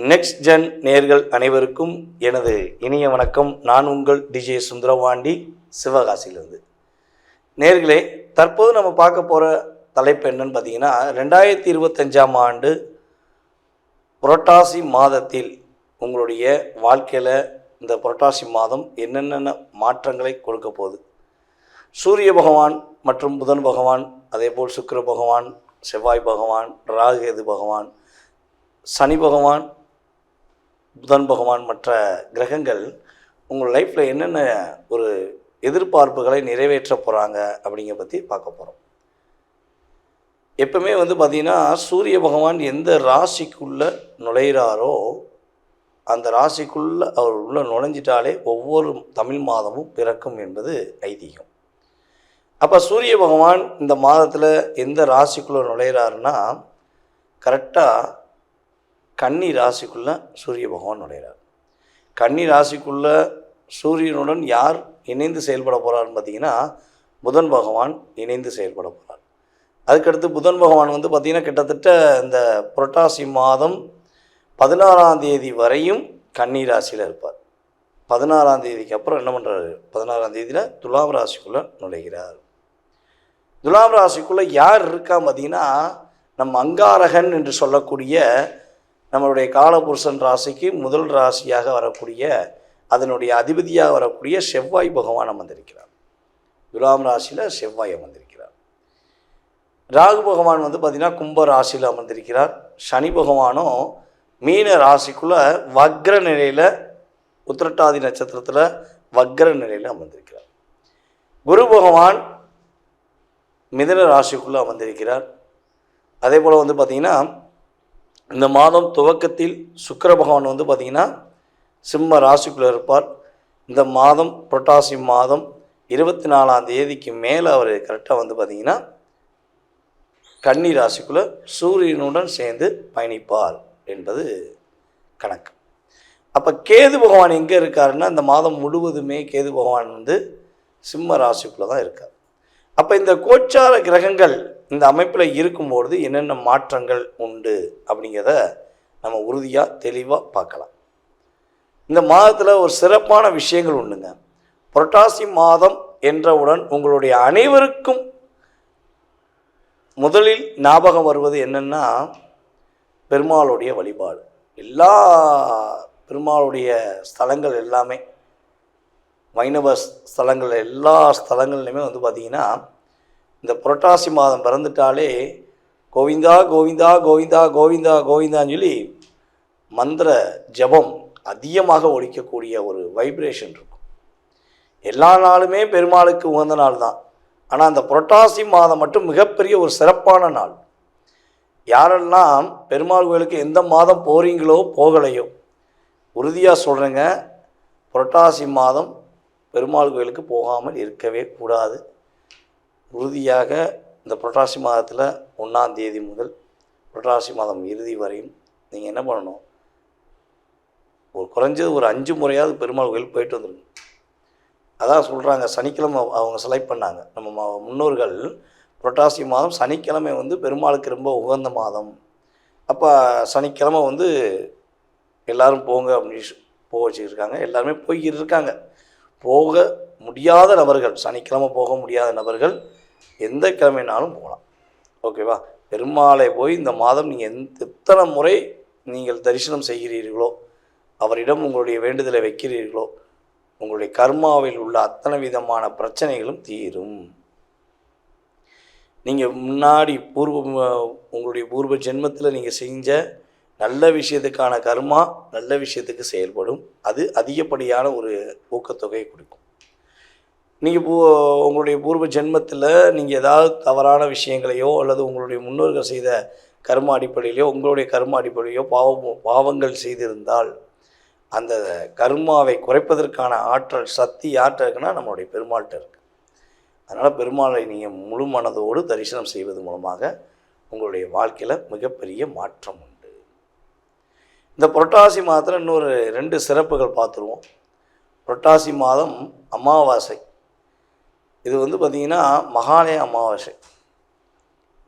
Next gen நேர்கள் அனைவருக்கும் எனது இனிய வணக்கம். நான் உங்கள் டிஜே சுந்தரவாண்டி, சிவகாசியிலிருந்து. நேர்களே, தற்போது நம்ம பார்க்க போகிற தலைப்பு என்னன்னு பார்த்தீங்கன்னா, 2025ஆம் ஆண்டு புரட்டாசி மாதத்தில் உங்களுடைய வாழ்க்கையில் இந்த புரட்டாசி மாதம் என்னென்ன மாற்றங்களை கொடுக்க போகுது. சூரிய பகவான் மற்றும் புதன் பகவான், அதேபோல் சுக்கிர பகவான், செவ்வாய் பகவான், ராகு பகவான், சனி பகவான், புதன் பகவான் மற்ற கிரகங்கள் உங்கள் லைஃப்பில் என்னென்ன ஒரு எதிர்பார்ப்புகளை நிறைவேற்ற போகிறாங்க அப்படிங்கிற பற்றி பார்க்க போகிறோம். எப்பவுமே பார்த்திங்கன்னா, சூரிய பகவான் எந்த ராசிக்குள்ளே நுழைகிறாரோ அந்த ராசிக்குள்ளே அவர் உள்ளே நுழைஞ்சிட்டாலே ஒவ்வொரு தமிழ் மாதமும் பிறக்கும் என்பது ஐதீகம். அப்போ சூரிய பகவான் இந்த மாதத்தில் எந்த ராசிக்குள்ளே நுழைகிறாருன்னா, கரெக்டாக கன்னி ராசிக்குள்ளே சூரிய பகவான் நுழைகிறார். கன்னி ராசிக்குள்ளே சூரியனுடன் யார் இணைந்து செயல்பட போகிறார்னு பார்த்திங்கன்னா, புதன் பகவான் இணைந்து செயல்பட போகிறார். அதுக்கடுத்து புதன் பகவான் பார்த்திங்கன்னா கிட்டத்தட்ட இந்த புரட்டாசி மாதம் 16ஆம் தேதி வரையும் கன்னி ராசியில் இருப்பார். 16ஆம் தேதிக்கு அப்புறம் என்ன பண்ணுறாரு, 16ஆம் தேதியில் துலாம் ராசிக்குள்ளே நுழைகிறார். துலாம் ராசிக்குள்ளே யார் இருக்கா பார்த்திங்கன்னா, நம்ம அங்காரகன் என்று சொல்லக்கூடிய நம்மளுடைய காலபுருஷன் ராசிக்கு முதல் ராசியாக வரக்கூடிய, அதனுடைய அதிபதியாக வரக்கூடிய செவ்வாய் பகவான் அமர்ந்திருக்கிறார். துலாம் ராசியில் செவ்வாய் அமர்ந்திருக்கிறார். ராகு பகவான் பார்த்திங்கன்னா கும்ப ராசியில் அமர்ந்திருக்கிறார். சனி பகவானும் மீன ராசிக்குள்ளே வக்ர நிலையில், உத்திரட்டாதி நட்சத்திரத்தில் வக்ர நிலையில் அமர்ந்திருக்கிறார். குரு பகவான் மிதுன ராசிக்குள்ளே அமர்ந்திருக்கிறார். அதே போல் பார்த்திங்கன்னா இந்த மாதம் துவக்கத்தில் சுக்கிர பகவான் பார்த்திங்கன்னா சிம்ம ராசிக்குள்ளே இருப்பார். இந்த மாதம் புரட்டாசி மாதம் 24ஆம் தேதிக்கு மேலே அவர் கரெக்டாக பார்த்திங்கன்னா கன்னி ராசிக்குள்ளே சூரியனுடன் சேர்ந்து பயணிப்பார் என்பது கணக்கு. அப்போ கேது பகவான் எங்கே இருக்காருன்னா, இந்த மாதம் முழுவதுமே கேது பகவான் சிம்ம ராசிக்குள்ளே தான் இருக்கார். அப்போ இந்த கோச்சார கிரகங்கள் இந்த அமைப்பில் இருக்கும்பொழுது என்னென்ன மாற்றங்கள் உண்டு அப்படிங்கிறத நம்ம உறுதியாக தெளிவாக பார்க்கலாம். இந்த மாதத்தில் ஒரு சிறப்பான விஷயங்கள் உண்டுங்க. புரட்டாசி மாதம் என்றவுடன் உங்களுடைய அனைவருக்கும் முதலில் ஞாபகம் வருவது என்னென்னா, பெருமாளுடைய வழிபாடு. எல்லா பெருமாளுடைய ஸ்தலங்கள் எல்லாமே, வைணவ ஸ்தலங்கள் எல்லா ஸ்தலங்கள்லையுமே பார்த்திங்கன்னா இந்த புரட்டாசி மாதம் பிறந்துட்டாலே கோவிந்தா கோவிந்தா கோவிந்தா கோவிந்தா கோவிந்தான்னு சொல்லி மந்திர ஜபம் அதிகமாக ஒலிக்கக்கூடிய ஒரு வைப்ரேஷன் இருக்கும். எல்லா நாளுமே பெருமாளுக்கு உகந்த நாள் தான். ஆனால் அந்த புரட்டாசி மாதம் மட்டும் மிகப்பெரிய ஒரு சிறப்பான நாள். யாரெல்லாம் பெருமாள் கோயிலுக்கு எந்த மாதம் போகிறீங்களோ போகலையோ, உறுதியாக சொல்கிறேங்க, புரட்டாசி மாதம் பெருமாள் கோயிலுக்கு போகாமல் இருக்கவே கூடாது. உறுதியாக இந்த புரட்டாசி மாதத்தில் 1ஆம் தேதி முதல் புரட்டாசி மாதம் இறுதி வரையும் நீங்கள் என்ன பண்ணணும், குறைஞ்சது ஒரு 5 முறையாவது பெருமாள் கோயிலுக்கு போயிட்டு வந்துடுங்க. அதான் சொல்கிறாங்க, சனிக்கிழமை அவங்க செலக்ட் பண்ணாங்க நம்ம முன்னோர்கள். புரட்டாசி மாதம் சனிக்கிழமை பெருமாளுக்கு ரொம்ப உகந்த மாதம். அப்போ சனிக்கிழமை எல்லோரும் போங்க அப்படின்னு போக வச்சுருக்காங்க. எல்லாருமே போய்கிட்டு இருக்காங்க. போக முடியாத நபர்கள், சனிக்கிழமை போக முடியாத நபர்கள் எந்த கிழமைனாலும் போகலாம். ஓகேவா? பெருமாளை போய் இந்த மாதம் நீங்கள் எத்தனை முறை நீங்கள் தரிசனம் செய்கிறீர்களோ, அவரிடம் உங்களுடைய வேண்டுதலை வைக்கிறீர்களோ, உங்களுடைய கர்மாவில் உள்ள அத்தனை விதமான பிரச்சனைகளும் தீரும். நீங்கள் முன்னாடி உங்களுடைய பூர்வ ஜென்மத்தில் நீங்கள் செஞ்ச நல்ல விஷயத்துக்கான கர்மா நல்ல விஷயத்துக்கு செயல்படும். அது அதிகப்படியான ஒரு ஊக்கத்தொகையை கொடுக்கும். நீங்கள் உங்களுடைய பூர்வ ஜென்மத்தில் நீங்கள் ஏதாவது தவறான விஷயங்களையோ அல்லது உங்களுடைய முன்னோர்கள் செய்த கர்ம அடிப்படையிலையோ உங்களுடைய கர்ம அடிப்படையிலையோ பாவங்கள் செய்திருந்தால் அந்த கர்மாவை குறைப்பதற்கான ஆற்றல் சக்தி யார்கிட்ட இருக்குன்னா நம்மளுடைய பெருமாள்கிட்ட இருக்குது. அதனால் பெருமாளை நீங்கள் முழு மனதோடு தரிசனம் செய்வது மூலமாக உங்களுடைய வாழ்க்கையில் மிகப்பெரிய மாற்றம் உண்டு. இந்த புரட்டாசி மாதத்தில் இன்னொரு 2 சிறப்புகள் பார்த்துருவோம். புரட்டாசி மாதம் அமாவாசை. இது பார்த்திங்கன்னா மகாலய அமாவாசை.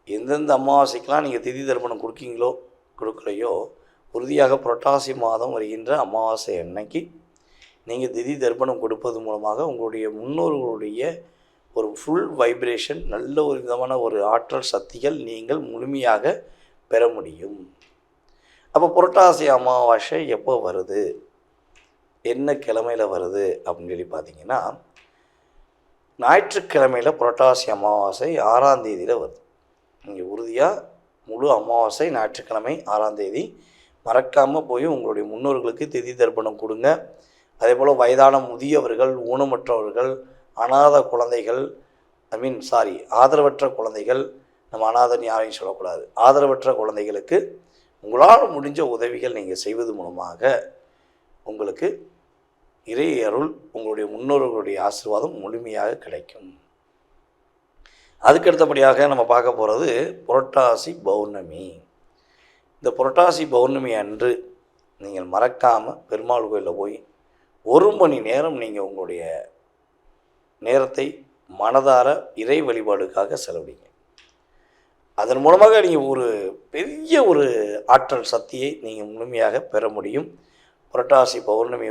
எந்தெந்த அமாவாசைக்கெலாம் நீங்கள் திதி தர்ப்பணம் கொடுக்கீங்களோ கொடுக்கலையோ உறுதியாக புரட்டாசி மாதம் வருகின்ற அமாவாசை அன்னைக்கு நீங்கள் திதி தர்ப்பணம் கொடுப்பது மூலமாக உங்களுடைய முன்னோர்களுடைய ஒரு ஃபுல் வைப்ரேஷன், நல்ல ஒரு விதமான ஒரு ஆற்றல் சக்திகள் நீங்கள் முழுமையாக பெற முடியும். அப்போ புரட்டாசி அமாவாசை எப்போ வருது, என்ன கிழமையில் வருது அப்படின்னு சொல்லி பார்த்தீங்கன்னா, ஞாயிற்றுக்கிழமையில் புரட்டாசி அமாவாசை 6ஆம் தேதியில் வருது. நீங்கள் உறுதியாக முழு அமாவாசை ஞாயிற்றுக்கிழமை 6ஆம் தேதி மறக்காமல் போய் உங்களுடைய முன்னோர்களுக்கு திதி தர்ப்பணம் கொடுங்க. அதே போல் வயதான முதியவர்கள், ஊனமற்றவர்கள், அநாத குழந்தைகள், ஆதரவற்ற குழந்தைகள், நம்ம அநாதன் யாரையும் சொல்லக்கூடாது, ஆதரவற்ற குழந்தைகளுக்கு உங்களால் முடிஞ்ச உதவிகள் நீங்கள் செய்வது மூலமாக உங்களுக்கு இறை அருள், உங்களுடைய முன்னோர்களுடைய ஆசீர்வாதம் முழுமையாக கிடைக்கும். அதுக்கடுத்தபடியாக நம்ம பார்க்க போகிறது புரட்டாசி பௌர்ணமி. இந்த புரட்டாசி பௌர்ணமி அன்று நீங்கள் மறக்காமல் பெருமாள் கோயிலில் போய் 1 மணி நேரம் நீங்கள் உங்களுடைய நேரத்தை மனதார இறை வழிபாடுக்காக செலவிடுங்க. அதன் மூலமாக நீங்கள் ஒரு பெரிய ஒரு ஆற்றல் சக்தியை நீங்கள் முழுமையாக பெற முடியும். புரட்டாசி பௌர்ணமி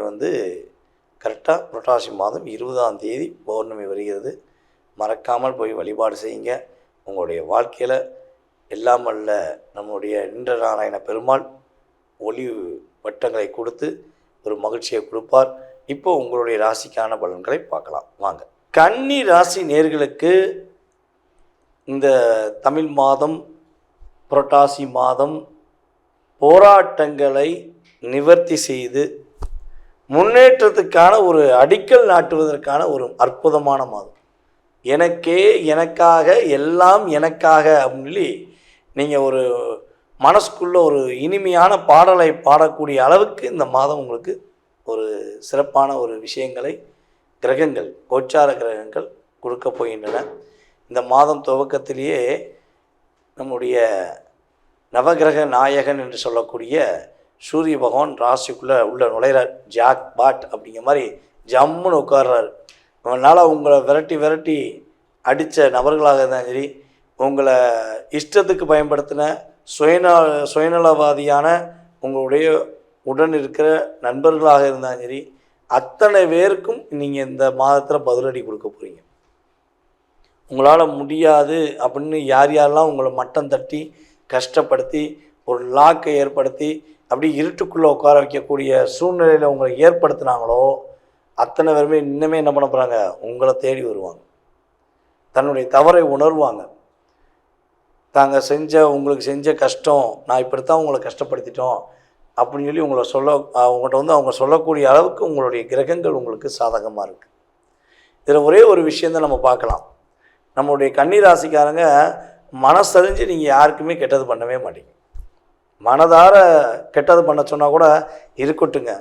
கரெக்டாக புரட்டாசி மாதம் 20ஆம் தேதி பௌர்ணமி வருகிறது. மறக்காமல் போய் வழிபாடு செய்யுங்க. உங்களுடைய வாழ்க்கையில் எல்லாம் வல்ல நம்முடைய நின்ற நாராயண பெருமாள் ஒளி வட்டங்களை கொடுத்து ஒரு மகிழ்ச்சியை கொடுப்பார். இப்போ உங்களுடைய ராசிக்கான பலன்களை பார்க்கலாம் வாங்க. கன்னி ராசி நேர்களுக்கு இந்த தமிழ் மாதம் புரட்டாசி மாதம் போராட்டங்களை நிவர்த்தி செய்து முன்னேற்றத்துக்கான ஒரு அடிக்கல் நாட்டுவதற்கான ஒரு அற்புதமான மாதம். எனக்கே, எனக்காக, எல்லாம் எனக்காக அப்படின்னு சொல்லி நீங்கள் ஒரு மனசுக்குள்ளே ஒரு இனிமையான பாடலை பாடக்கூடிய அளவுக்கு இந்த மாதம் உங்களுக்கு ஒரு சிறப்பான ஒரு விஷயங்களை கிரகங்கள், கோச்சார கிரகங்கள் கொடுக்க போகின்றன. இந்த மாதம் துவக்கத்திலேயே நம்முடைய நவகிரக நாயகன் என்று சொல்லக்கூடிய சூரிய பகவான் ராசிக்குள்ளே உள்ள நுழைகிறார். ஜாக் பாட் அப்படிங்கிற மாதிரி ஜம்முன்னு உட்கார்றார். அவனால் உங்களை விரட்டி அடித்த நபர்களாக இருந்தாலும் சரி, உங்களை இஷ்டத்துக்கு பயன்படுத்தின சுயநலவாதியான உங்களுடைய உடன் இருக்கிற நண்பர்களாக இருந்தாலும் சரி, அத்தனை பேருக்கும் நீங்கள் இந்த மாதத்தில் பதிலடி கொடுக்க போகிறீங்க. உங்களால் முடியாது அப்படின்னு யாரெல்லாம் உங்களை மட்டம் தட்டி கஷ்டப்படுத்தி ஒரு லாக்கை ஏற்படுத்தி அப்படி இருட்டுக்குள்ளே உட்கார வைக்கக்கூடிய சூழ்நிலையில் உங்களை ஏற்படுத்தினாங்களோ அத்தனை பேருமே இன்னுமே என்ன பண்ண போகிறாங்க, உங்களை தேடி வருவாங்க. தன்னுடைய தவறை உணர்வாங்க. உங்களுக்கு செஞ்ச கஷ்டம், நான் இப்படித்தான் உங்களை கஷ்டப்படுத்திட்டோம் அப்படின்னு சொல்லி உங்கள்கிட்ட அவங்க சொல்லக்கூடிய அளவுக்கு உங்களுடைய கிரகங்கள் உங்களுக்கு சாதகமாக இருக்குது. இதில் ஒரே ஒரு விஷயந்தான் நம்ம பார்க்கலாம். நம்மளுடைய கன்னி ராசிக்காரங்க மனசறிஞ்சு நீங்கள் யாருக்குமே கெட்டது பண்ணவே மாட்டீங்க. மனதார கெட்டது பண்ண சொன்னால் கூட இருக்கட்டுங்க,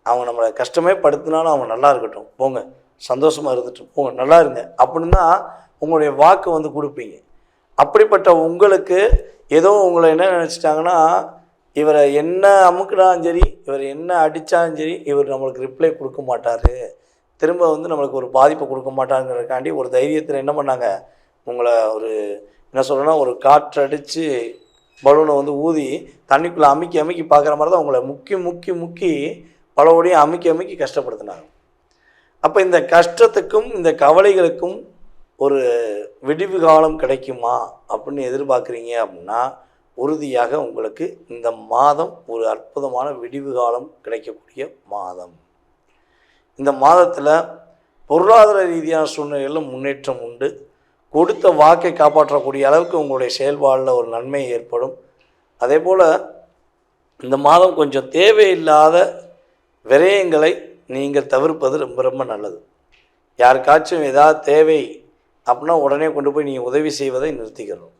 அவங்க நம்மளை கஷ்டமே படுத்தினாலும் அவங்க நல்லா இருக்கட்டும், போங்க சந்தோஷமாக இருந்துட்டு போங்க, நல்லா இருங்க அப்படின்னு தான் உங்களுடைய வாக்கு கொடுப்பீங்க. அப்படிப்பட்ட உங்களுக்கு ஏதோ உங்களை என்ன நினச்சிட்டாங்கன்னா, இவரை என்ன அமுக்குனாலும் சரி, இவர் என்ன அடித்தாலும் சரி, இவர் நம்மளுக்கு ரிப்ளை கொடுக்க மாட்டார், திரும்ப நம்மளுக்கு ஒரு பாதிப்பை கொடுக்க மாட்டாங்கிறதுக்காண்டி ஒரு தைரியத்தில் என்ன பண்ணாங்க, உங்களை ஒரு காற்றடித்து பலூனை ஊதி தண்ணிக்குள்ளே அமுக்கி பார்க்குற மாதிரி தான் உங்களை முக்கி பலவோடையும் அமுக்கி கஷ்டப்படுத்தினாங்க. அப்போ இந்த கஷ்டத்துக்கும் இந்த கவலைகளுக்கும் ஒரு விடிவு காலம் கிடைக்குமா அப்படின்னு எதிர்பார்க்குறீங்க அப்படின்னா, உறுதியாக உங்களுக்கு இந்த மாதம் ஒரு அற்புதமான விடிவு காலம் கிடைக்கக்கூடிய மாதம். இந்த மாதத்தில் பொருளாதார ரீதியான சூழ்நிலைகளில் முன்னேற்றம் உண்டு. கொடுத்த வாக்கை காப்பாற்றக்கூடிய அளவுக்கு உங்களுடைய செயல்பாடில் ஒரு நன்மை ஏற்படும். அதே போல் இந்த மாதம் கொஞ்சம் தேவையில்லாத விரயங்களை நீங்கள் தவிர்ப்பது ரொம்ப ரொம்ப நல்லது. யாருக்காச்சும் ஏதாவது தேவை அப்படின்னா உடனே கொண்டு போய் நீங்கள் உதவி செய்வதை நிறுத்திக்கிறோம்.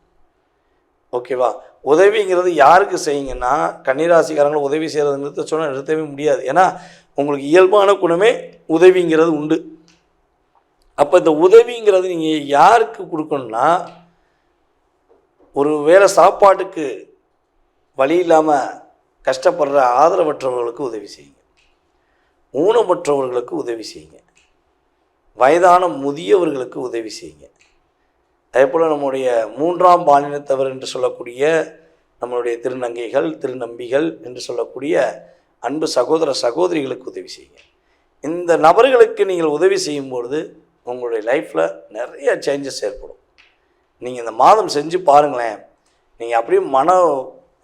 ஓகேவா? உதவிங்கிறது யாருக்கு செய்யுங்கன்னா, கன்னிராசிக்காரங்களை உதவி செய்கிறது நிறுத்த சொன்னால் நிறுத்தவே முடியாது. ஏன்னா உங்களுக்கு இயல்பான குணமே உதவிங்கிறது உண்டு. அப்போ இந்த உதவிங்கிறது நீங்கள் யாருக்கு கொடுக்கணும்னா, ஒரு வேளை சாப்பாட்டுக்கு வழி இல்லாமல் கஷ்டப்படுற ஆதரவற்றவர்களுக்கு உதவி செய்யுங்க, ஊனமற்றவர்களுக்கு உதவி செய்யுங்க, வயதான முதியவர்களுக்கு உதவி செய்யுங்க. அதே போல் நம்முடைய 3ஆம் பாலினத்தவர் என்று சொல்லக்கூடிய நம்மளுடைய திருநங்கைகள், திருநம்பிகள் என்று சொல்லக்கூடிய அன்பு சகோதர சகோதரிகளுக்கு உதவி செய்யுங்க. இந்த நபர்களுக்கு நீங்கள் உதவி செய்யும்பொழுது உங்களுடைய லைஃப்பில் நிறைய சேஞ்சஸ் ஏற்படும். நீங்கள் இந்த மாதம் செஞ்சு பாருங்களேன், நீங்கள் அப்படியே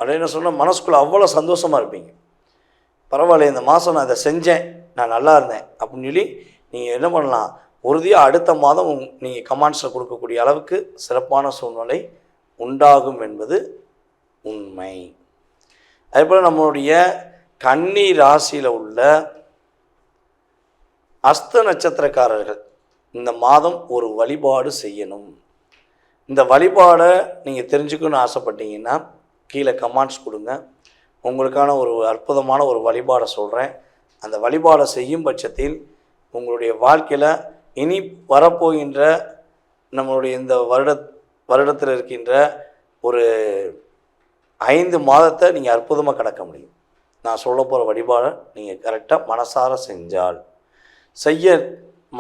அப்படின்னு சொன்னால் மனசுக்குள்ளே அவ்வளோ சந்தோஷமாக இருப்பீங்க. பரவாயில்ல, இந்த மாதம் நான் இதை செஞ்சேன், நான் நல்லா இருந்தேன் அப்படின்னு சொல்லி நீங்கள் என்ன பண்ணலாம், உறுதியாக அடுத்த மாதம் நீங்கள் கமெண்ட்ஸில் கொடுக்கக்கூடிய அளவுக்கு சிறப்பான சூழ்நிலை உண்டாகும் என்பது உண்மை. அதேபோல் நம்மளுடைய கன்னி ராசியில் உள்ள அஸ்த நட்சத்திரக்காரர்கள் இந்த மாதம் ஒரு வழிபாடு செய்யணும். இந்த வழிபாடை நீங்கள் தெரிஞ்சுக்கணும்னு ஆசைப்பட்டீங்கன்னா கீழே கமெண்ட்ஸ் கொடுங்க. உங்களுக்கான ஒரு அற்புதமான ஒரு வழிபாடை சொல்கிறேன். அந்த வழிபாடை செய்யும் பட்சத்தில் உங்களுடைய வாழ்க்கையில் இனி வரப்போகின்ற நம்மளுடைய இந்த வருடத்தில் இருக்கின்ற ஒரு 5 மாதத்தை நீங்கள் அற்புதமாக கடக்க முடியும். நான் சொல்ல போகிற வழிபாடை நீங்கள் கரெக்டாக மனசார செஞ்சால்,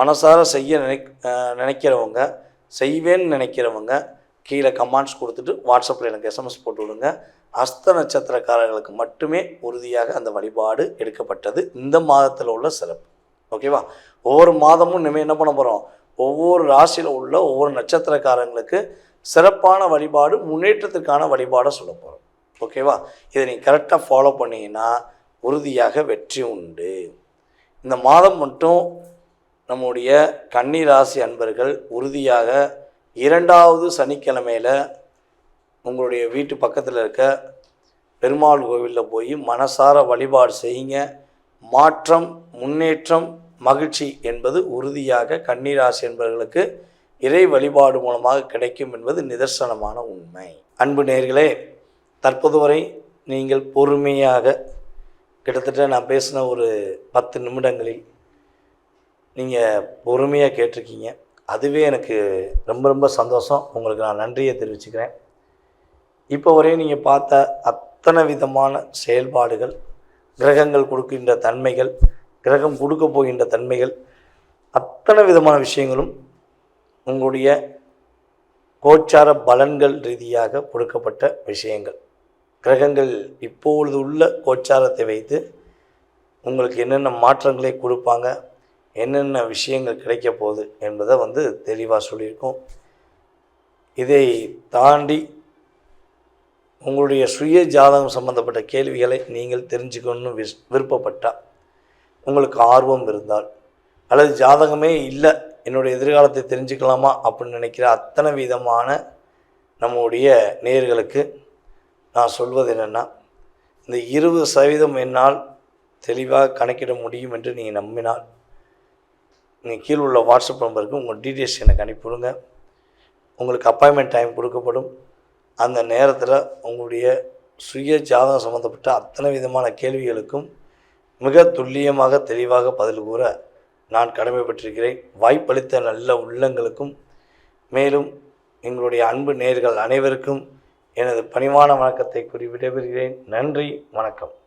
மனசார செய்ய நினைக்கிறவங்க, செய்வேன்னு நினைக்கிறவங்க கீழே கமெண்ட்ஸ் கொடுத்துட்டு வாட்ஸ்அப்பில் எனக்கு எஸ்எம்எஸ் போட்டு விடுங்க. அஸ்த நட்சத்திரக்காரர்களுக்கு மட்டுமே உறுதியாக அந்த வழிபாடு எடுக்கப்பட்டது. இந்த மாதத்தில் உள்ள சிறப்பு. ஓகேவா? ஒவ்வொரு மாதமும் நம்ம என்ன பண்ண போகிறோம், ஒவ்வொரு ராசியில் உள்ள ஒவ்வொரு நட்சத்திரக்காரங்களுக்கு சிறப்பான வழிபாடு, முன்னேற்றத்திற்கான வழிபாடை சொல்ல போகிறோம். ஓகேவா? இதை நீங்கள் கரெக்டாக ஃபாலோ பண்ணிங்கன்னா உறுதியாக வெற்றி உண்டு. இந்த மாதம் மட்டும் நம்முடைய கன்னி ராசி அன்பர்கள் உறுதியாக 2வது சனிக்கிழமையில் உங்களுடைய வீட்டு பக்கத்தில் இருக்க பெருமாள் கோவிலில் போய் மனசார வழிபாடு செய்யுங்க. மாற்றம், முன்னேற்றம், மகிழ்ச்சி என்பது உறுதியாக கன்னி ராசி என்பவர்களுக்கு இறை வழிபாடு மூலமாக கிடைக்கும் என்பது நிதர்சனமான உண்மை. அன்பு நேயர்களே, தற்போது வரை நீங்கள் பொறுமையாக கிட்டத்தட்ட நான் பேசின ஒரு 10 நிமிடங்களில் நீங்கள் பொறுமையாக கேட்டிருக்கீங்க. அதுவே எனக்கு ரொம்ப ரொம்ப சந்தோஷம். உங்களுக்கு நான் நன்றியை தெரிவிச்சுக்கிறேன். இப்போ வரையும் நீங்கள் பார்த்த அத்தனை விதமான செயல்பாடுகள், கிரகங்கள் கொடுக்கின்ற தன்மைகள், கிரகம் கொடுக்க போகின்ற தன்மைகள், அத்தனை விதமான விஷயங்களும் உங்களுடைய கோச்சார பலன்கள் ரீதியாக கொடுக்கப்பட்ட விஷயங்கள். கிரகங்கள் இப்பொழுது உள்ள கோச்சாரத்தை வைத்து உங்களுக்கு என்னென்ன மாற்றங்களை கொடுப்பாங்க, என்னென்ன விஷயங்கள் கிடைக்க போகுது என்பதை தெளிவாக சொல்லியிருக்கோம். இதை தாண்டி உங்களுடைய சுய ஜாதகம் சம்பந்தப்பட்ட கேள்விகளை நீங்கள் தெரிஞ்சுக்கணும்னு விருப்பப்பட்டால், உங்களுக்கு ஆர்வம் இருந்தால், அல்லது ஜாதகமே இல்லை என்னுடைய எதிர்காலத்தை தெரிஞ்சுக்கலாமா அப்படின்னு நினைக்கிற அத்தனை விதமான நம்முடைய நேயர்களுக்கு நான் சொல்வது என்னென்னா, இந்த 20% என்னால் தெளிவாக கணக்கிட முடியும் என்று நீங்கள் நம்பினால் நீங்கள் கீழே உள்ள வாட்ஸ்அப் நம்பருக்கு உங்கள் டீட்டெயில்ஸ் எனக்கு அனுப்பிவிடுங்க. உங்களுக்கு அப்பாயின்மெண்ட் டைம் கொடுக்கப்படும். அந்த நேரத்தில் உங்களுடைய சுய ஜாதகம் சம்மந்தப்பட்ட அத்தனை விதமான கேள்விகளுக்கும் மிக துல்லியமாக தெளிவாக பதில் கூற நான் கடமைப்பட்டிருக்கிறேன். வாய்ப்பளித்த நல்ல உள்ளங்களுக்கும் மேலும் எங்களுடைய அன்பு நேயர்கள் அனைவருக்கும் எனது பணிவான வணக்கத்தை கூறி விடைபெறுகிறேன். நன்றி, வணக்கம்.